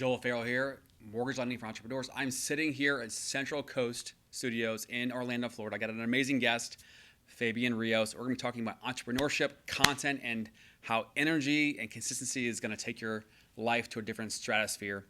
Joel Farrell here, Mortgage Lending for Entrepreneurs. I'm sitting here at Central Coast Studios in Orlando, Florida. I got an amazing guest, Fabian Rios. We're going to be talking about entrepreneurship, content, and how energy and consistency is going to take your life to a different stratosphere.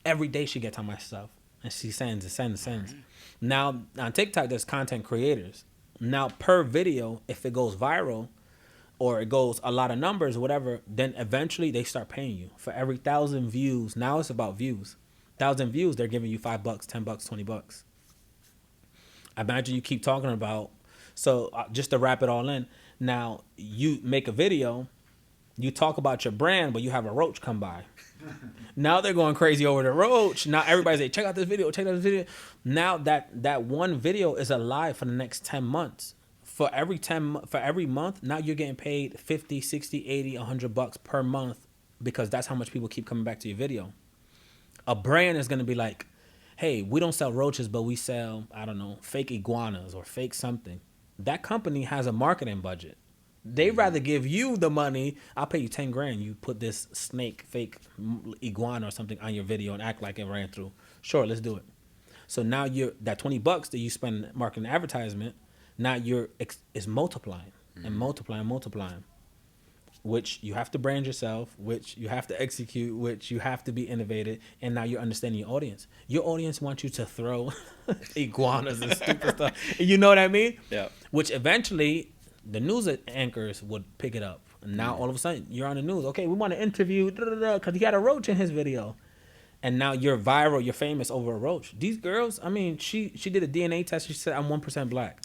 Every day she gets on my stuff, and she sends. Right. Now, on TikTok, there's content creators. Now, per video, if it goes viral, or it goes a lot of numbers, whatever, then eventually they start paying you. For every 1,000 views, now it's about views. 1,000 views, they're giving you $5, $10, $20. Imagine you keep talking about, so just to wrap it all in, now you make a video, you talk about your brand, but you have a roach come by. Now they're going crazy over the roach. Now everybody's like, check out this video, check out this video. Now that one video is alive for the next 10 months. For every month, now you're getting paid 50, 60, 80, $100 per month because that's how much people keep coming back to your video. A brand is going to be like, hey, we don't sell roaches, but we sell, I don't know, fake iguanas or fake something. That company has a marketing budget. They'd rather give you the money. I'll pay you 10 grand. You put this snake, fake iguana or something on your video and act like it ran through. Sure, let's do it. So now that $20 that you spend marketing advertisement, now it's multiplying and multiplying, which you have to brand yourself, which you have to execute, which you have to be innovative, and now you're understanding your audience. Your audience wants you to throw iguanas and stupid stuff. You know what I mean? Yeah. Which eventually the news anchors would pick it up. And now all of a sudden you're on the news. Okay, we want to interview because he got a roach in his video. And now you're viral, you're famous over a roach. These girls, I mean, she did a DNA test. She said, I'm 1% black.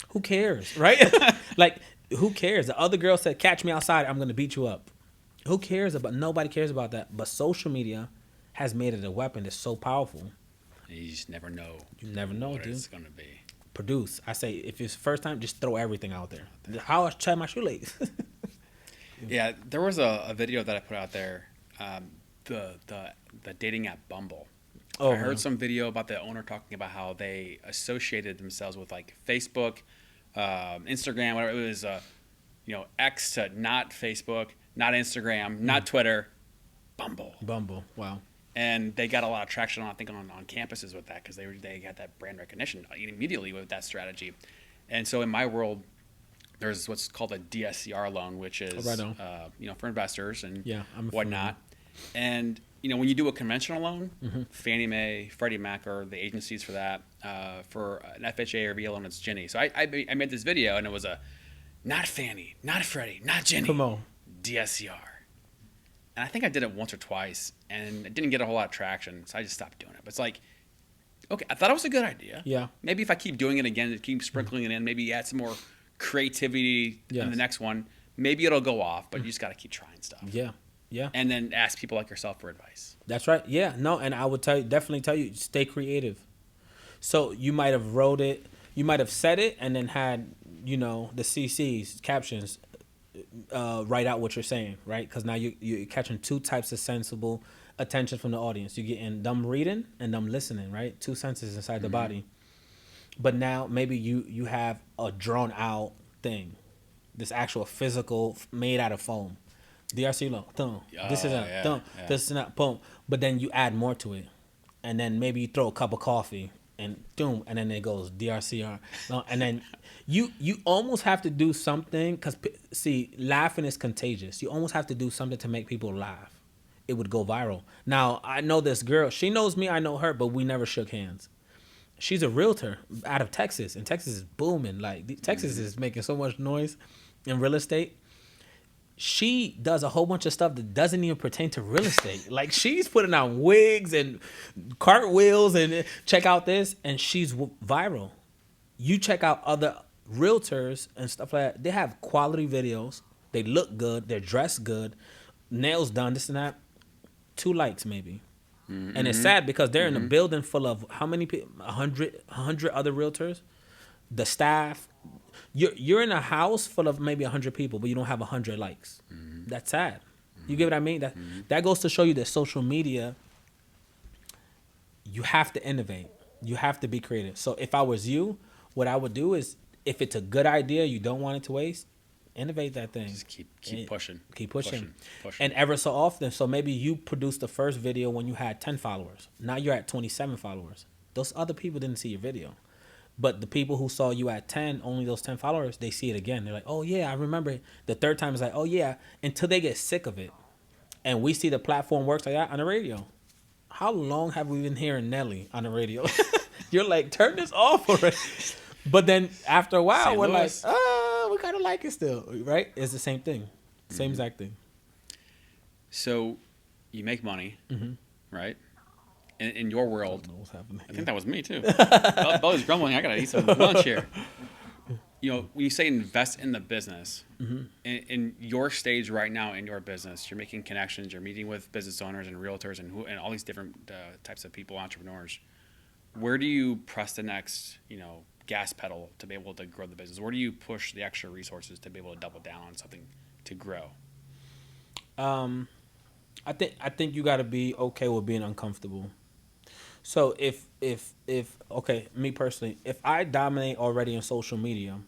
Who cares, right? Like, who cares? The other girl said, catch me outside, I'm going to beat you up. Who cares about, nobody cares about that. But social media has made it a weapon that's so powerful. You just never know. You never know, what dude. It's going to be. Produce. I say, if it's first time, just throw everything out there. How I tie my shoelace. Yeah, there was a video that I put out there, the dating app Bumble. Oh, I heard some video about the owner talking about how they associated themselves with like Facebook, Instagram, whatever it was, X to not Facebook, not Instagram, not Twitter, Bumble. Wow. And they got a lot of traction, I think, on campuses with that because they got that brand recognition immediately with that strategy. And so in my world, there's what's called a DSCR loan, which is for investors and whatnot. And when you do a conventional loan, Fannie Mae, Freddie Mac are the agencies for that. For an FHA or VA loan, it's Ginnie. So I made this video, and it was a not Fannie, not Freddie, not Ginnie. Come on. DSCR. And I think I did it once or twice, and it didn't get a whole lot of traction, so I just stopped doing it. But it's like, okay, I thought it was a good idea. Yeah. Maybe if I keep doing it again, keep sprinkling it in, maybe add some more creativity in the next one, maybe it'll go off, but you just got to keep trying stuff. Yeah. And then ask people like yourself for advice. That's right. Yeah. No, and I would definitely tell you, stay creative. So you might have wrote it, you might have said it, and then had, the CCs, captions, write out what you're saying, right? Because now you're catching two types of sensible attention from the audience. You're getting them reading and them listening, right? Two senses inside the body. But now maybe you have a drawn out thing, this actual physical made out of foam. DRC loan, thumb. This is a thumb. This is not boom. But then you add more to it, and then maybe you throw a cup of coffee and boom, and then it goes DRCR. And then you almost have to do something because see, laughing is contagious. You almost have to do something to make people laugh. It would go viral. Now I know this girl. She knows me. I know her, but we never shook hands. She's a realtor out of Texas, and Texas is booming. Like Texas is making so much noise in real estate. She does a whole bunch of stuff that doesn't even pertain to real estate. Like she's putting on wigs and cartwheels and check out this, and she's viral. You check out other realtors and stuff like that. They have quality videos. They look good. They're dressed good. Nails done, this and that. 2 likes maybe. Mm-hmm. And it's sad because they're in a building full of how many people? 100 other realtors. The staff. You're in a house full of maybe 100 people, but you don't have 100 likes. Mm-hmm. That's sad. You get what I mean? That goes to show you that social media, you have to innovate. You have to be creative. So if I was you, what I would do is, if it's a good idea, you don't want it to waste, Innovate that thing. Just keep pushing. Keep pushing. And ever so often, so maybe you produced the first video when you had 10 followers. Now you're at 27 followers. Those other people didn't see your video. But the people who saw you at 10, only those 10 followers, they see it again. They're like, oh, yeah, I remember it. The third time is like, oh, yeah, until they get sick of it. And we see the platform works like that on the radio. How long have we been hearing Nelly on the radio? You're like, turn this off already. But then after a while, St. we're Louis. like, we kind of like it still, right? It's the same thing. Same exact thing. So you make money, right? In your world, I don't know what's happening. I think that was me too. Belly's grumbling. I gotta eat some lunch here. You know, when you say invest in the business, in your stage right now in your business, you're making connections. You're meeting with business owners and realtors and all these different types of people, entrepreneurs. Where do you press the next, gas pedal to be able to grow the business? Where do you push the extra resources to be able to double down on something to grow? I think you got to be okay with being uncomfortable. So if okay, me personally, if I dominate already in social media,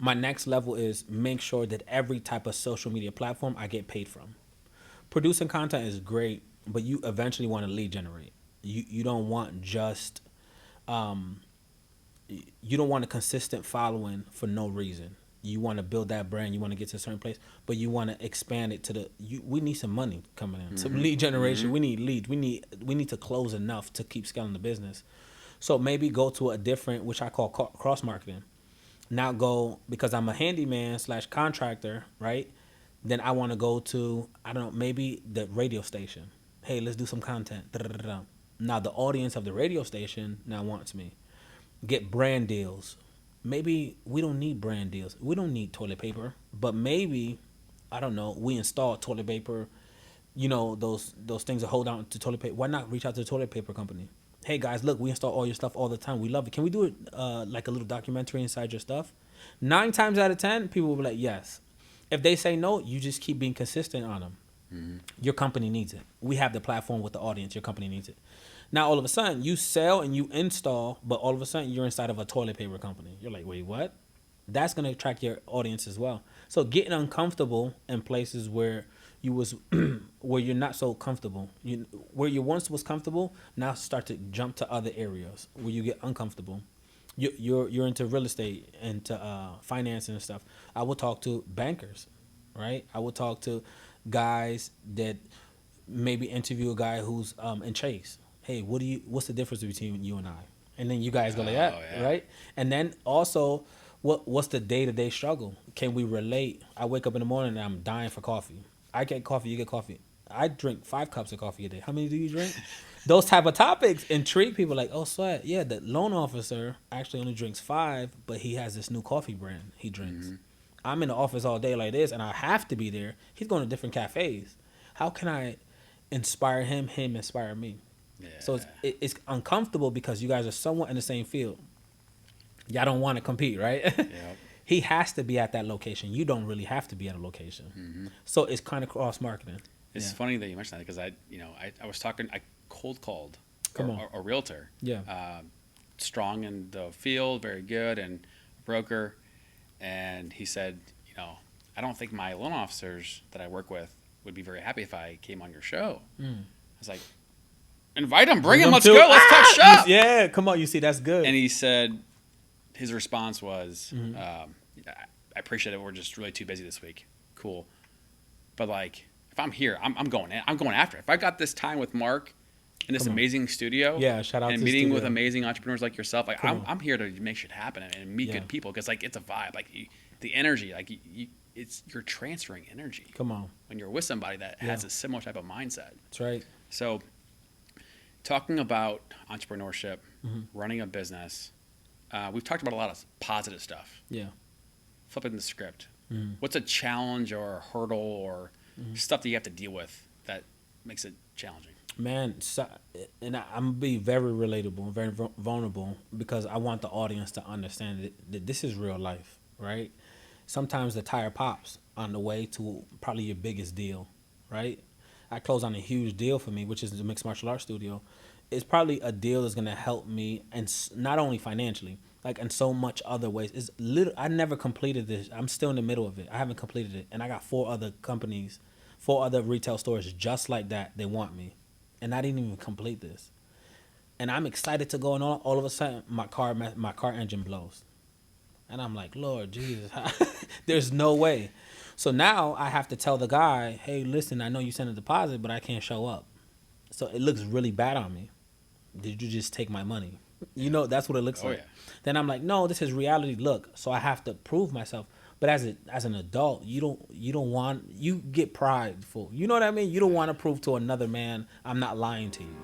my next level is make sure that every type of social media platform I get paid from. Producing content is great, but you eventually want to lead generate. You don't want just you don't want a consistent following for no reason. You want to build that brand. You want to get to a certain place, but you want to expand it to we need some money coming in. Some lead generation. We need leads. We need to close enough to keep scaling the business. So maybe go to a different, which I call cross marketing. Now go, because I'm a handyman / contractor, right? Then I want to go to, I don't know, maybe the radio station. Hey, let's do some content. Da-da-da-da. Now the audience of the radio station now wants me. Get brand deals. Maybe we don't need brand deals. We don't need toilet paper. But maybe, I don't know, we install toilet paper, those things that hold on to toilet paper. Why not reach out to the toilet paper company? Hey guys, look, we install all your stuff all the time. We love it. Can we do it like a little documentary inside your stuff? 9 times out of 10, people will be like, yes. If they say no, you just keep being consistent on them. Your company needs it. We have the platform with the audience. Your company needs it. Now, all of a sudden, you sell and you install, but all of a sudden, you're inside of a toilet paper company. You're like, wait, what? That's going to attract your audience as well. So getting uncomfortable in places where where you're not so comfortable, where you once was comfortable, now start to jump to other areas where you get uncomfortable. You're into real estate, into financing and stuff. I will talk to bankers, right? I will talk to guys that maybe interview a guy who's in Chase. Hey, what's the difference between you and I? And then you guys go like that, right? And then also, what's the day-to-day struggle? Can we relate? I wake up in the morning and I'm dying for coffee. I get coffee, you get coffee. I drink 5 cups of coffee a day. How many do you drink? Those type of topics intrigue people. Like, oh, Sweat, yeah, the loan officer actually only drinks 5, but he has this new coffee brand he drinks. I'm in the office all day like this, and I have to be there. He's going to different cafes. How can I inspire him inspire me? Yeah. So it's uncomfortable because you guys are somewhat in the same field. Y'all don't want to compete, right? Yep. He has to be at that location. You don't really have to be at a location. So it's kind of cross marketing. It's funny that you mentioned that because I was talking, I cold called a realtor. Yeah. Strong in the field, very good, and broker. And he said, I don't think my loan officers that I work with would be very happy if I came on your show. I was like, invite them, bring them, let's go, let's talk shop. Yeah, come on, you see, that's good. And he said, his response was, I appreciate it, we're just really too busy this week. Cool. But like, if I'm here, I'm going after it. If I got this time with Mark in this amazing studio, shout out and to meeting the with amazing entrepreneurs like yourself, like I'm here to make shit happen and meet good people because like it's a vibe, like the energy, like you're transferring energy. Come on, when you're with somebody that has a similar type of mindset. That's right. So, talking about entrepreneurship, running a business, we've talked about a lot of positive stuff. Yeah. Flipping the script. What's a challenge or a hurdle or stuff that you have to deal with that makes it challenging? Man, and I'm going to be very relatable and very vulnerable because I want the audience to understand that this is real life, right? Sometimes the tire pops on the way to probably your biggest deal, right? I closed on a huge deal for me, which is the Mixed Martial Arts Studio. It's probably a deal that's going to help me, and not only financially, like in so much other ways. It's little. I never completed this. I'm still in the middle of it. I haven't completed it, and I got 4 other retail stores just like that. They want me, and I didn't even complete this. And I'm excited to go, and all of a sudden, my car engine blows, and I'm like, Lord Jesus, there's no way. So now I have to tell the guy, hey, listen, I know you sent a deposit, but I can't show up. So it looks really bad on me. Did you just take my money? You know, that's what it looks like. Yeah. Then I'm like, no, this is reality. Look, so I have to prove myself. But as an adult, you get prideful. You know what I mean? You don't want to prove to another man I'm not lying to you.